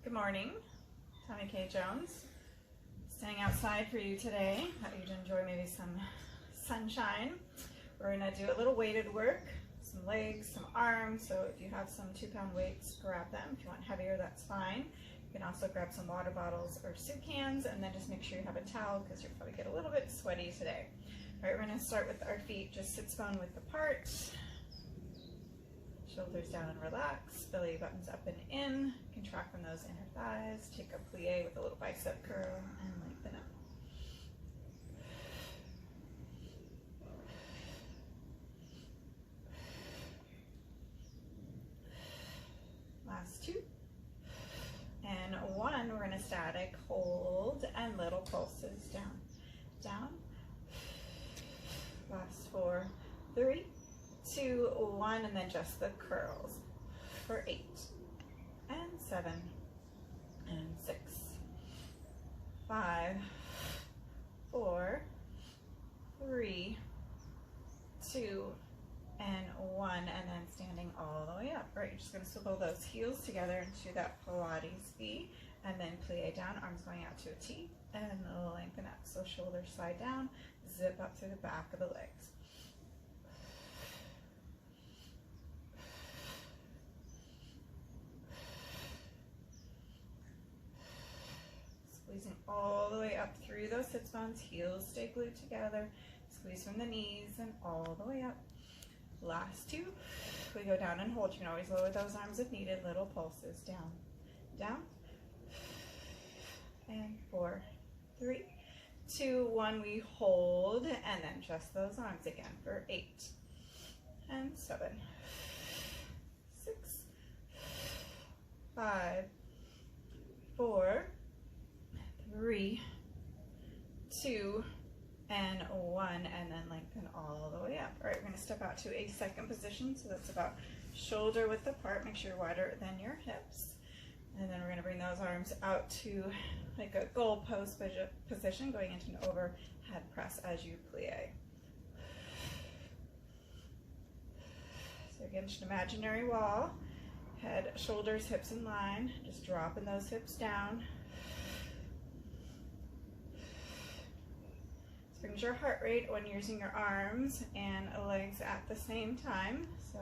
Good morning, Tommy K. Jones. Staying outside for you today. Thought you'd enjoy maybe some sunshine. We're gonna do a little weighted work, some legs, some arms. So if you have some 2-pound weights, grab them. If you want heavier, that's fine. You can also grab some water bottles or soup cans, and then just make sure you have a towel because you'll probably get a little bit sweaty today. All right, we're gonna start with our feet just sit bone width apart. Shoulders down and relax, belly buttons up and in, contract from those inner thighs, take a plie with a little bicep curl and lengthen up. Last two. And one, we're gonna static, hold, and little pulses down, down. Last 4, 3, 2, 1, and then just the curls for 8 and 7 and 6, 5, 4, 3, 2, and 1, and then standing all the way up. Right, you're just going to swivel those heels together into that Pilates V, and then plie down, arms going out to a T, and lengthen up. So shoulders slide down, zip up through the back of the legs. Squeezing all the way up through those sits bones, heels stay glued together, squeeze from the knees and all the way up. Last two, we go down and hold. You can always lower those arms if needed, little pulses, down, down, and 4, 3, 2, 1, we hold, and then just those arms again for 8, and 7, 6, 5, 4, 3, 2, and 1, and then lengthen all the way up. All right, we're going to step out to a second position, so that's about shoulder width apart. Make sure you're wider than your hips. And then we're going to bring those arms out to like a goal pose position, going into an overhead press as you plie. So again, just an imaginary wall. Head, shoulders, hips in line. Just dropping those hips down. This brings your heart rate when you're using your arms and legs at the same time. So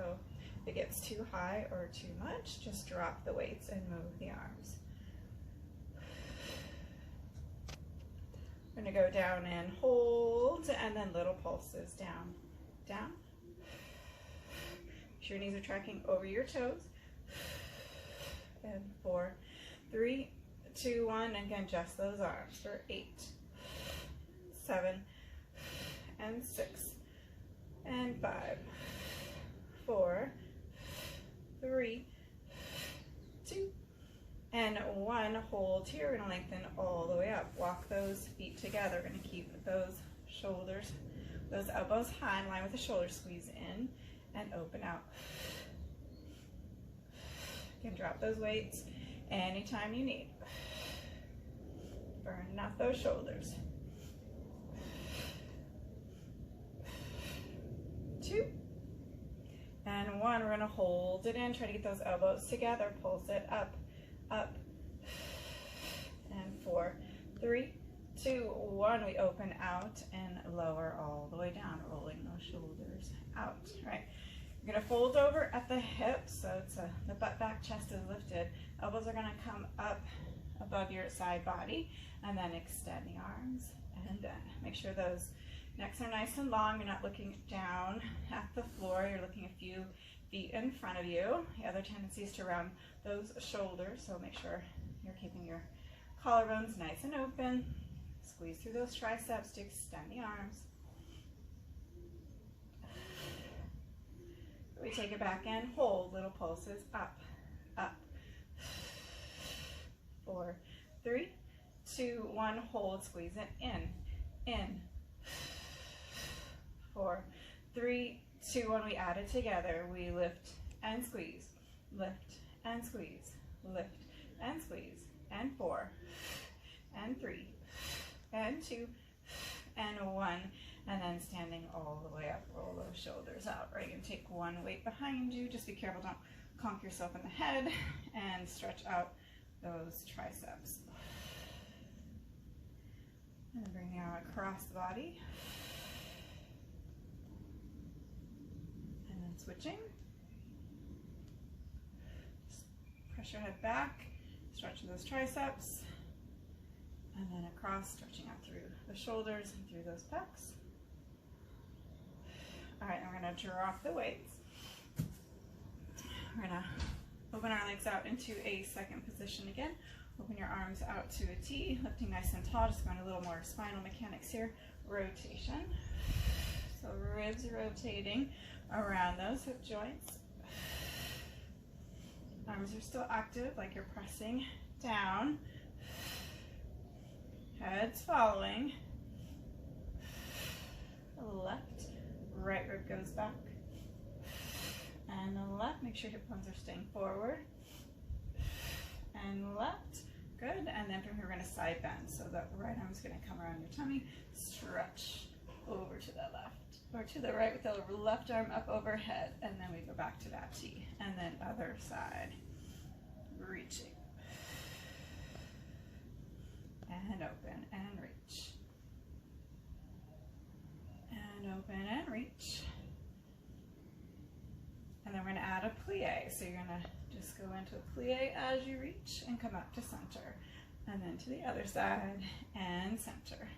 if it gets too high or too much, just drop the weights and move the arms. We're going to go down and hold, and then little pulses down, down. Make sure your knees are tracking over your toes. And 4, 3, 2, 1, and again, just those arms for 8, 7, and 6, and 5, 4, 3, 2, and 1. Hold here. We're going to lengthen all the way up. Walk those feet together. We're going to keep those shoulders, those elbows high in line with the shoulders. Squeeze in and open out. You can drop those weights anytime you need. Burning out those shoulders. 2 and 1. We're going to hold it in. Try to get those elbows together. Pulse it up, up, and 4, 3, 2, 1. We open out and lower all the way down, rolling those shoulders out. All right. You're going to fold over at the hips, so it's the butt back, chest is lifted. Elbows are going to come up above your side body, and then extend the arms, and then make sure those necks are nice and long. You're not looking down at the floor. You're looking a few feet in front of you. The other tendency is to round those shoulders, so make sure you're keeping your collarbones nice and open. Squeeze through those triceps to extend the arms. We take it back in, hold, little pulses, up, up. 4, 3, 2, 1, hold, squeeze it in. 4, 3, 2, 1, we add it together. We lift and squeeze, lift and squeeze, lift and squeeze, and 4, and 3, and 2, and 1, and then standing all the way up, roll those shoulders out. Right, you can take one weight behind you. Just be careful, don't conk yourself in the head, and stretch out those triceps. And then bring the arm across the body. And then switching. Just press your head back, stretching those triceps. And then across, stretching out through the shoulders and through those pecs. All right, and we're gonna drop the weights. We're gonna open our legs out into a second position again. Open your arms out to a T, lifting nice and tall, just going a little more spinal mechanics here. Rotation. So ribs rotating around those hip joints. Arms are still active, like you're pressing down. Head's following. Left, right rib goes back. And the left, make sure hip bones are staying forward. And left, good. And then from here, we're gonna side bend. So the right arm's gonna come around your tummy, stretch over to the left, or to the right with the left arm up overhead. And then we go back to that T. And then other side, reaching. And open and reach. And open and reach. And then we're going to add a plie. So you're going to just go into a plie as you reach and come up to center. And then to the other side and center.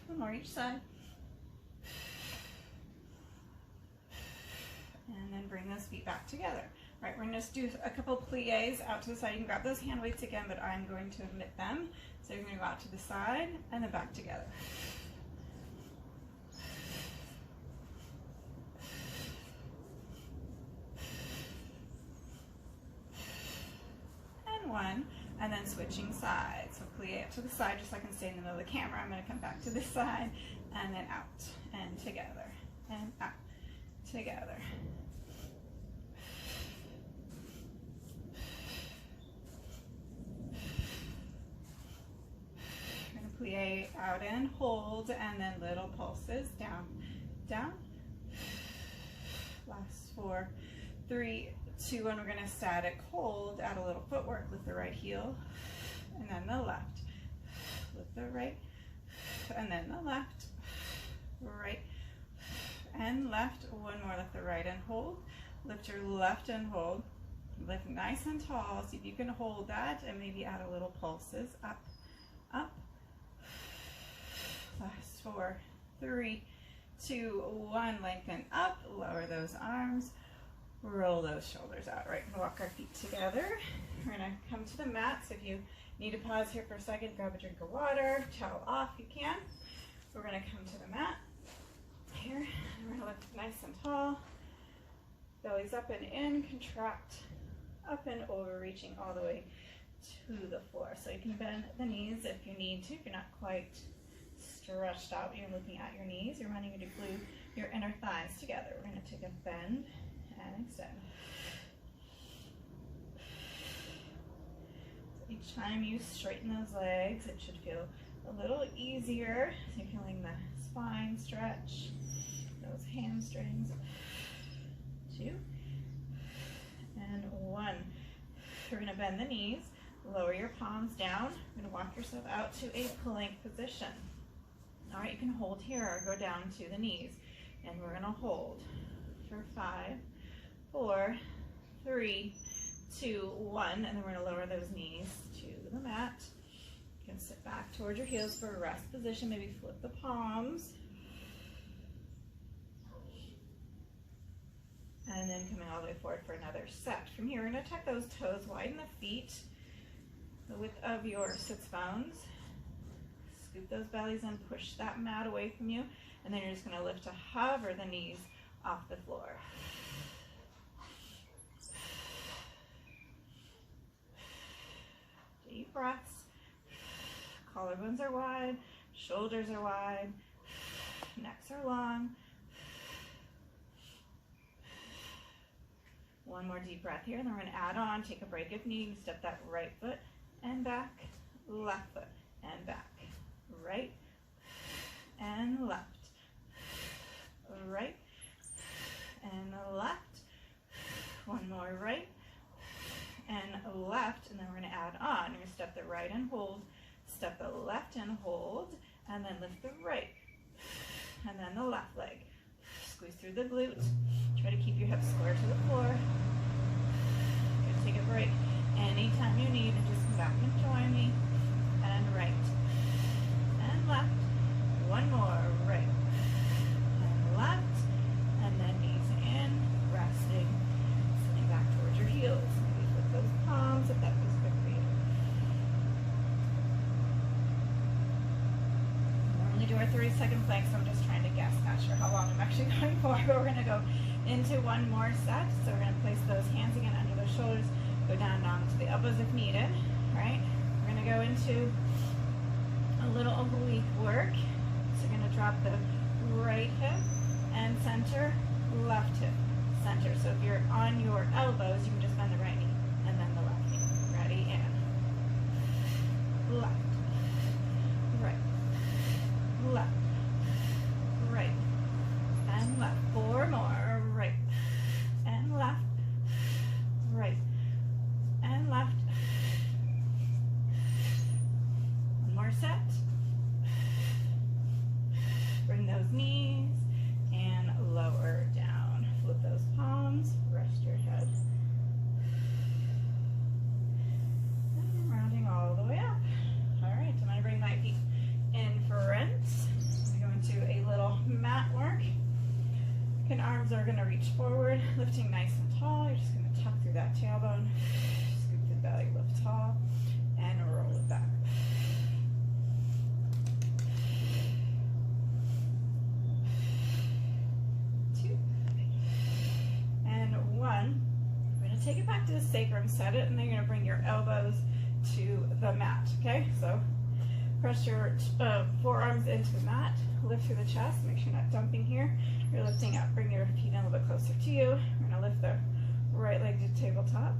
One more each side. And then bring those feet back together. All right, we're gonna just do a couple plies out to the side. You can grab those hand weights again, but I'm going to omit them. So you're gonna go out to the side and then back together. And one, and then switching sides. So plie up to the side, just so I can stay in the middle of the camera. I'm gonna come back to this side and then out and together and out, together. Plie out and hold, and then little pulses down, down. Last 4, 3, 2, and we're gonna static hold, add a little footwork with the right heel, and then the left, with the right, and then the left, right, and left. One more, lift the right and hold, lift your left and hold, lift nice and tall, see if you can hold that, and maybe add a little pulses, up, up. Last 4, 3, 2, 1, lengthen up, lower those arms, roll those shoulders out. Right, walk our feet together. We're gonna come to the mat, so if you need to pause here for a second, grab a drink of water, towel off, you can. We're gonna come to the mat here, and we're gonna lift nice and tall, belly's up and in, contract, up and over, reaching all the way to the floor. So you can bend the knees if you need to, if you're not quite stretched out, you're looking at your knees, you're wanting to glue your inner thighs together. We're going to take a bend and extend. So each time you straighten those legs, it should feel a little easier. So you're feeling the spine stretch, those hamstrings. 2 and 1. We're going to bend the knees, lower your palms down. You're going to walk yourself out to a plank position. All right, you can hold here or go down to the knees. And we're gonna hold for 5, 4, 3, 2, 1. And then we're gonna lower those knees to the mat. You can sit back towards your heels for a rest position. Maybe flip the palms. And then coming all the way forward for another set. From here, we're gonna tuck those toes, widen the feet, the width of your sits bones. Scoop those bellies and push that mat away from you. And then you're just going to lift to hover the knees off the floor. Deep breaths. Collarbones are wide. Shoulders are wide. Necks are long. One more deep breath here. And then we're going to add on. Take a break if needed. Step that right foot and back. Left foot and back. Right and left. right, and left. One more right, and left, and then we're going to add on. You're going to step the right and hold, step the left and hold, and then lift the right, and then the left leg. Squeeze through the glutes. Try to keep your hips square to the floor. You're going to take a break anytime you need, and just come back and join me. And right, and left. One more, right, and left, and then knees in, resting, sitting back towards your heels. Maybe flip those palms if that feels good for you. We normally do our 30-second plank, so I'm just trying to guess, not sure how long I'm actually going for, but we're going to go into one more set. So we're going to place those hands again under those shoulders, go down to the elbows if needed, right? We're going to go into a little oblique work. So you're going to drop the right hip and center, left hip, center. So if you're on your elbows, you can just bend the right knee and then the left knee. Ready? And left, right, left, right, and left. Four more. Right, and left, right, and left. One more set. Bring those knees and lower down. Flip those palms, rest your head. And rounding all the way up. All right, I'm gonna bring my feet in front. I'm going to a little mat work. And arms are gonna reach forward, lifting nice and tall. You're just gonna tuck through that tailbone, scoop the belly, lift tall, and roll it back. Take it back to the sacrum, set it, and then you're going to bring your elbows to the mat, okay? So press your forearms into the mat, lift through the chest, make sure you're not dumping here. You're lifting up, bring your feet in a little bit closer to you. We're going to lift the right leg to tabletop,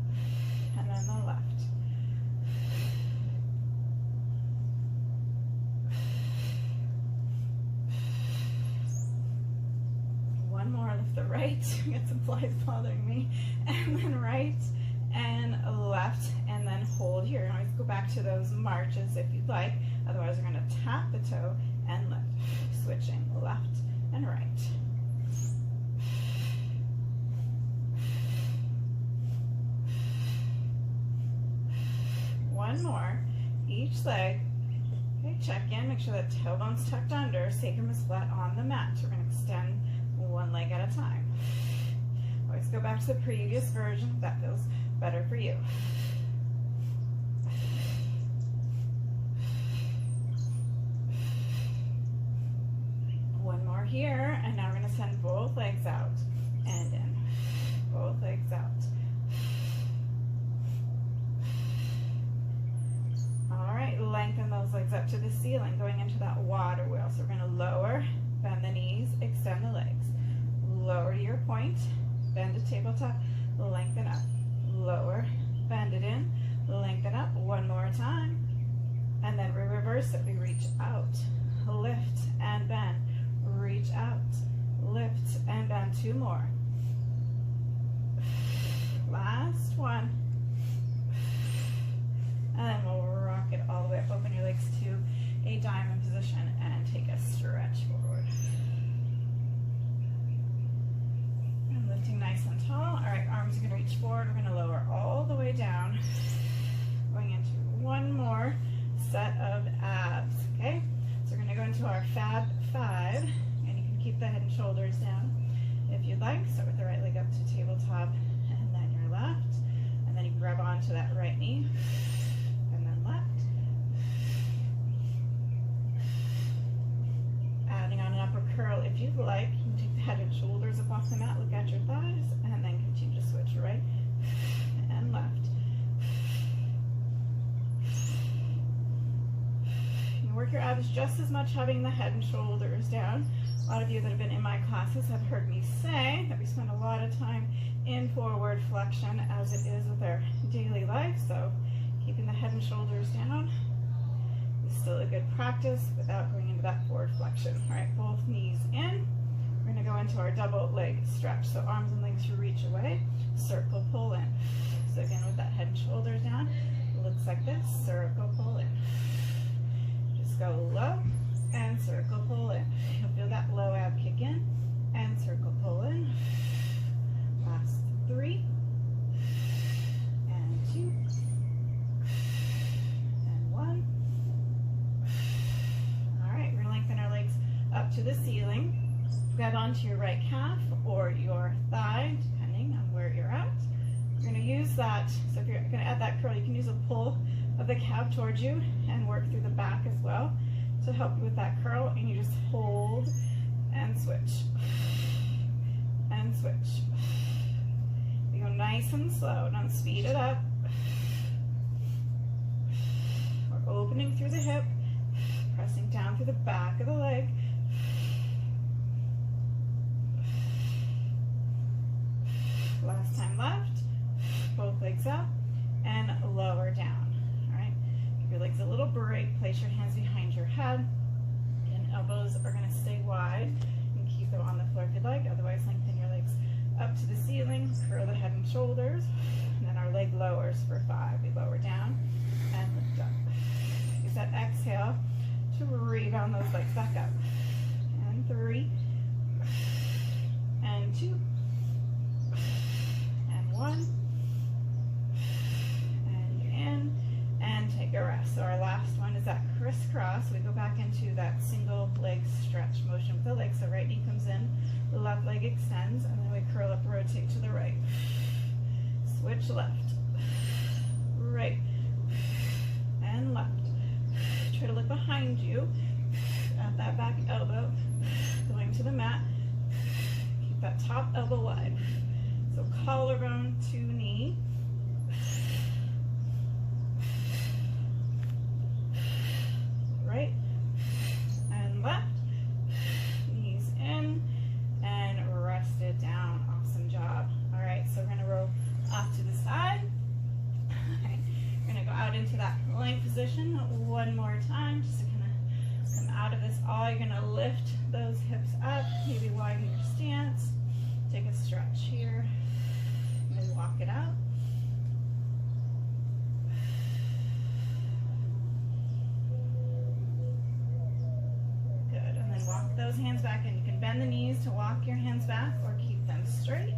and then the left. One more, lift the right, get some flies bothering me, and then right and left, and then hold here. And always go back to those marches if you'd like, otherwise we're going to tap the toe and lift, switching left and right. One more, each leg. Okay, check in, make sure that tailbone's tucked under, sacrum is flat on the mat. So we're going to extend one leg at a time. Always go back to the previous version if that feels better for you. One more here, and now we're going to send both legs out and in. Both legs out. All right, lengthen those legs up to the ceiling, going into that water wheel. So we're going to lower, bend the knees, extend the legs. Lower to your point, bend to tabletop, lengthen up. Lower, bend it in, lengthen up. One more time. And then we reverse it. We reach out, lift and bend. Reach out, lift and bend. Two more. Last one. And then we'll rock it all the way up. Open your legs to a diamond position and take a stretch forward. And lifting nice and tall. All right, arms are going to reach forward. We're going to lower all the way down. Going into one more set of abs, okay? So we're going to go into our Fab 5, and you can keep the head and shoulders down if you'd like. Start with the right leg up to tabletop, and then your left. And then you grab onto that right knee. Adding on an upper curl if you'd like. You can take the head and shoulders up off the mat, look at your thighs, and then continue to switch right and left. You work your abs just as much having the head and shoulders down. A lot of you that have been in my classes have heard me say that we spend a lot of time in forward flexion as it is with our daily life, so keeping the head and shoulders down is still a good practice without going into that forward flexion. All right, both knees in. We're We're gonna go into our double leg stretch. So arms and legs reach away, circle, pull in. So again, with that head and shoulders down, it looks like this, circle, pull in. Just go low and circle, pull in. You'll feel that low ab kick in and circle, pull in. Last 3 and 2 and 1. All right, we're gonna lengthen our legs up to the ceiling. Grab onto your right calf or your thigh, depending on where you're at. You're going to use that, so if you're going to add that curl, you can use a pull of the calf towards you and work through the back as well to help you with that curl. And you just hold and switch and switch. You go nice and slow. Don't speed it up. We're opening through the hip, pressing down through the back of the leg. Last time left, both legs up and lower down. All right, give your legs a little break, place your hands behind your head, and elbows are going to stay wide. You can keep them on the floor if you'd like, otherwise lengthen your legs up to the ceiling, curl the head and shoulders, and then our leg lowers for 5. We lower down and lift up. Use that exhale to rebound those legs back up. And 3 and 2 and 1 and in and take a rest. So our last one is that crisscross. We go back into that single leg stretch motion with the leg. So right knee comes in, the left leg extends, and then we curl up, rotate to the right. Switch left, right, and left. Try to look behind you at that back elbow, going to the mat. Keep that top elbow wide. So collarbone to knee. Right and left. Knees in and rest it down. Awesome job. All right, so we're going to roll off to the side. Okay. We're going to go out into that plank position one more time, just to kind of come out of this all. You're going to lift those hips up, maybe widen your stance. Take a stretch here, and then walk it out. Good, and then walk those hands back in. You can bend the knees to walk your hands back or keep them straight.